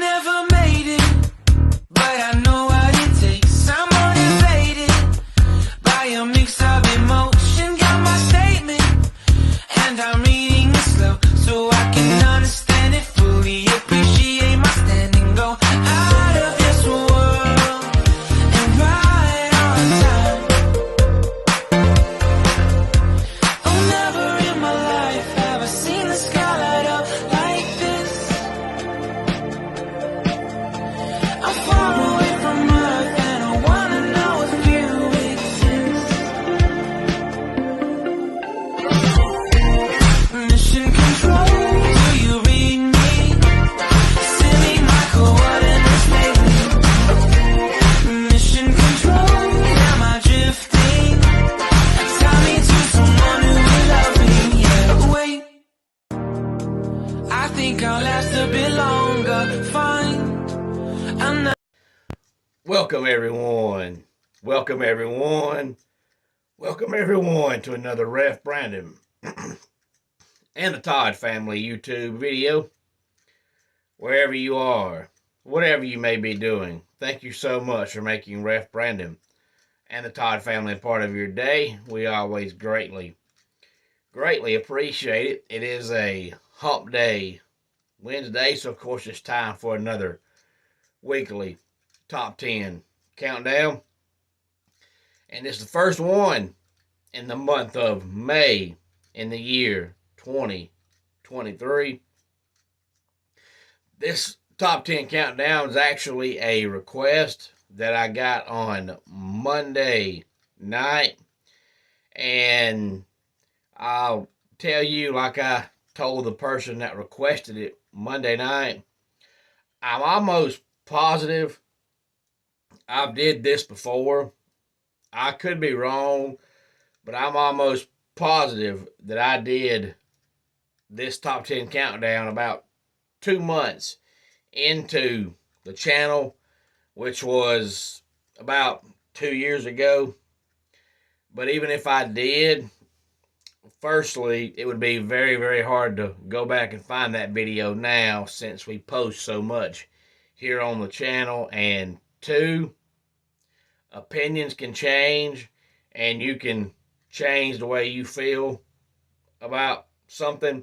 never made it, but I know what it takes. I'm motivated by a mix of emotion. Got my statement, and I'm reading it slow so I can understand it fully. Appreciate my standing, go out of this world and right on time. Oh, never in my life have I seen the sky light up like this. I'm far away from Earth and I wanna know if you exist. Mission control, do you read me? Send me my coordinates lately. Mission control, am I drifting? Tie me to someone who will love me, yeah. Wait, I think I'll last a bit longer. Fine, I'm not. Welcome everyone. Welcome everyone. Welcome everyone to another Ref Brandon and the Todd Family YouTube video. Wherever you are, whatever you may be doing, thank you so much for making Ref Brandon and the Todd Family a part of your day. We always greatly appreciate it. It is a hump day Wednesday, so of course it's time for another weekly top 10 countdown. And it's the first one in the month of May in the year 2023. This top 10 countdown is actually a request that I got on Monday night. And I'll tell you, like I told the person that requested it Monday night, I'm almost positive I've did this before. I could be wrong, but I'm almost positive that I did this top 10 countdown about 2 months into the channel, which was about 2 years ago. But even if I did, firstly, it would be very, very hard to go back and find that video now since we post so much here on the channel. And two, opinions can change and you can change the way you feel about something.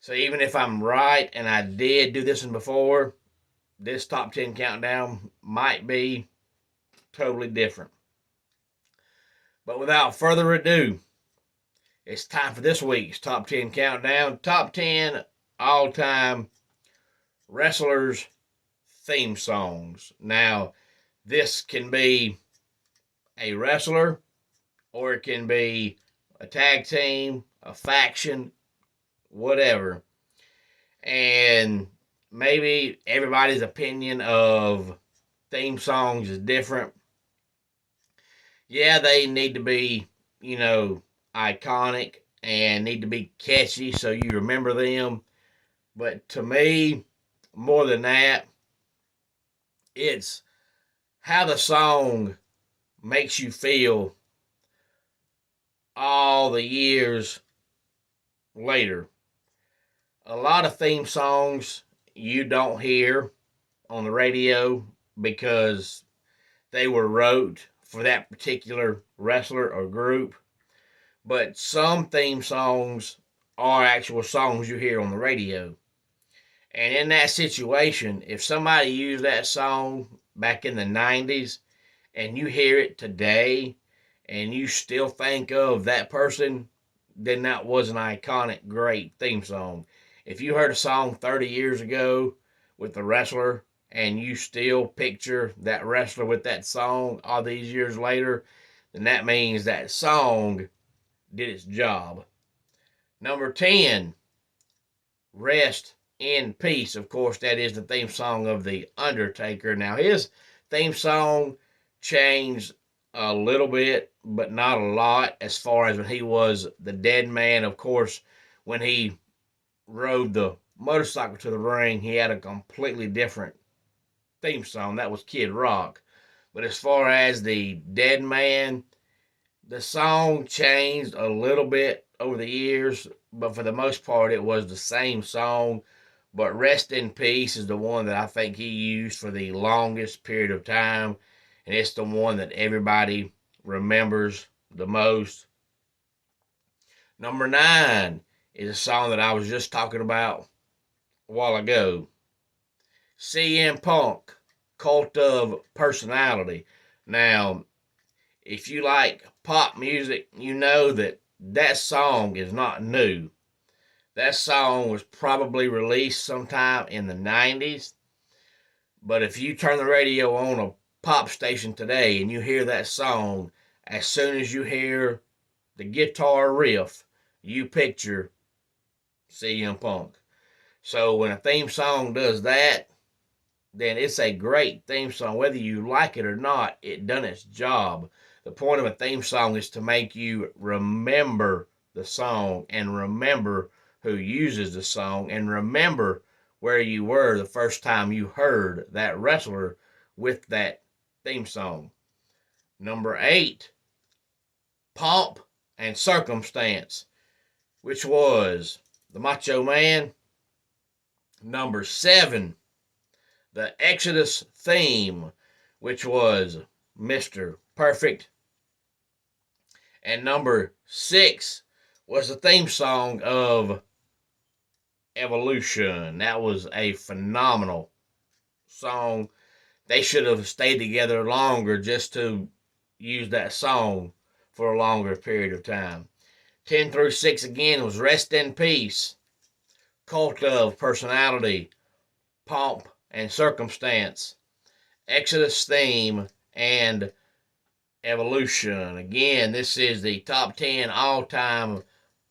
So even if I'm right and I did do this one before, this top 10 countdown might be totally different. But without further ado, it's time for this week's top 10 countdown. Top 10 all-time wrestlers' theme songs. Now, this can be a wrestler, or it can be a tag team, a faction, whatever. And maybe everybody's opinion of theme songs is different. Yeah, they need to be, iconic and need to be catchy so you remember them. But to me, more than that, it's how the song makes you feel all the years later. A lot of theme songs you don't hear on the radio because they were wrote for that particular wrestler or group. But some theme songs are actual songs you hear on the radio. And in that situation, if somebody used that song back in the 90s and you hear it today and you still think of that person, then that was an iconic, great theme song. If you heard a song 30 years ago with the wrestler and you still picture that wrestler with that song all these years later, then that means that song did its job. Number 10, Rest in Peace. Of course, that is the theme song of The Undertaker. Now, his theme song changed a little bit, but not a lot as far as when he was the dead man. Of course, when he rode the motorcycle to the ring, he had a completely different theme song. That was Kid Rock. But as far as the dead man, the song changed a little bit over the years, but for the most part, it was the same song. But Rest in Peace is the one that I think he used for the longest period of time, and it's the one that everybody remembers the most. Number 9 is a song that I was just talking about a while ago. CM Punk, Cult of Personality. Now, if you like pop music, you know that that song is not new. That song was probably released sometime in the 90s. But if you turn the radio on a pop station today and you hear that song, as soon as you hear the guitar riff, you picture CM Punk. So when a theme song does that, then it's a great theme song. Whether you like it or not, it done its job. The point of a theme song is to make you remember the song and remember who uses the song and remember where you were the first time you heard that wrestler with that theme song. Number 8, Pomp and Circumstance, which was the Macho Man. Number 7, the Exodus theme, which was Mr. Perfect. And number 6 was the theme song of Evolution. That was a phenomenal song. They should have stayed together longer just to use that song for a longer period of time. 10 through 6 again was Rest in Peace, Cult of Personality, Pomp and Circumstance, Exodus theme, and Evolution. Again, this is the top 10 all-time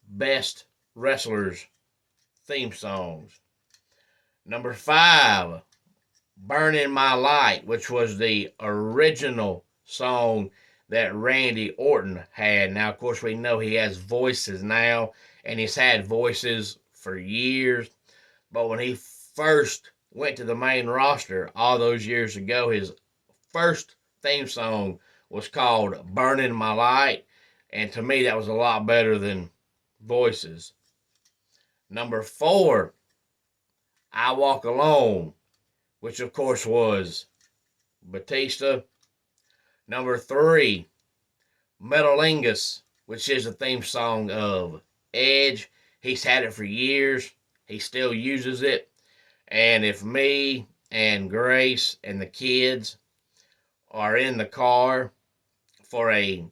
best wrestlers theme songs. Number 5, Burning My Light, which was the original song that Randy Orton had. Now, of course, we know he has voices now, and he's had voices for years. But when he first went to the main roster all those years ago, his first theme song was called Burning My Light. And to me, that was a lot better than Voices. Number 4, I Walk Alone, which of course was Batista. Number 3, Metalingus, which is the theme song of Edge. He's had it for years. He still uses it. And if me and Grace and the kids are in the car for a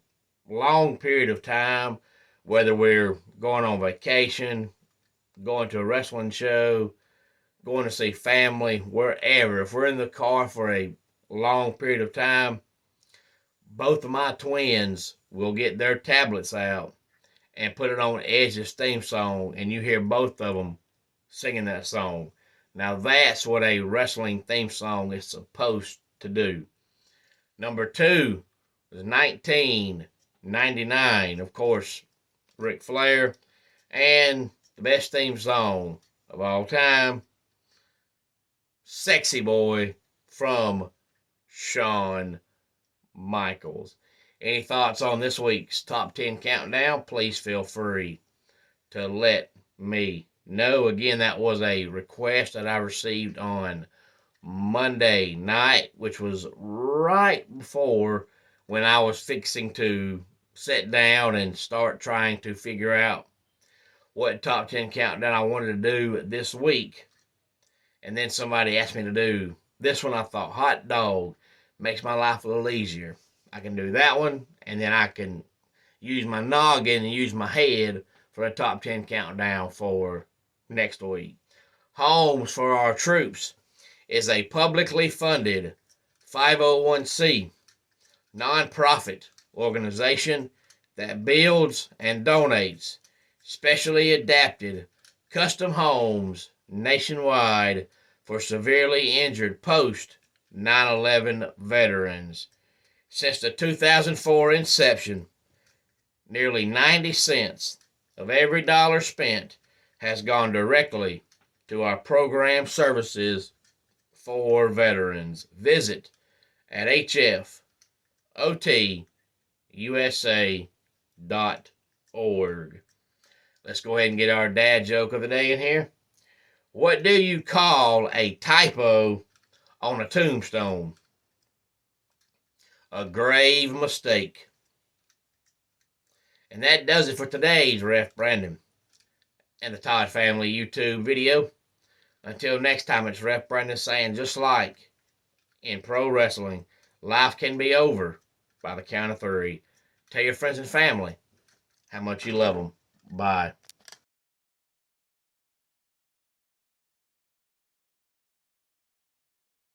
long period of time, whether we're going on vacation, going to a wrestling show, going to see family, wherever, if we're in the car for a long period of time, both of my twins will get their tablets out and put it on Edge's theme song, and you hear both of them singing that song. Now that's what a wrestling theme song is supposed to do. Number 2 was 1999, of course, Ric Flair, and the best theme song of all time, Sexy Boy from Shawn Michaels. Any thoughts on this week's Top 10 Countdown? Please feel free to let me know. Again, that was a request that I received on Monday night, which was right before when I was fixing to sit down and start trying to figure out what Top 10 Countdown I wanted to do this week. And then somebody asked me to do this one. I thought, hot dog, makes my life a little easier. I can do that one, and then I can use my noggin and use my head for a Top 10 Countdown for next week. Homes for Our Troops is a publicly funded 501c nonprofit organization that builds and donates specially adapted custom homes nationwide for severely injured post 9/11 veterans. Since the 2004 inception, nearly 90 cents of every dollar spent has gone directly to our program services for veterans. Visit at hfotusa.org. Let's go ahead and get our dad joke of the day in here. What do you call a typo on a tombstone? A grave mistake. And that does it for today's Ref Brandon and the Todd Family YouTube video. Until next time, it's Ref Brandon saying, just like in pro wrestling, life can be over by the count of 3. Tell your friends and family how much you love them. Bye.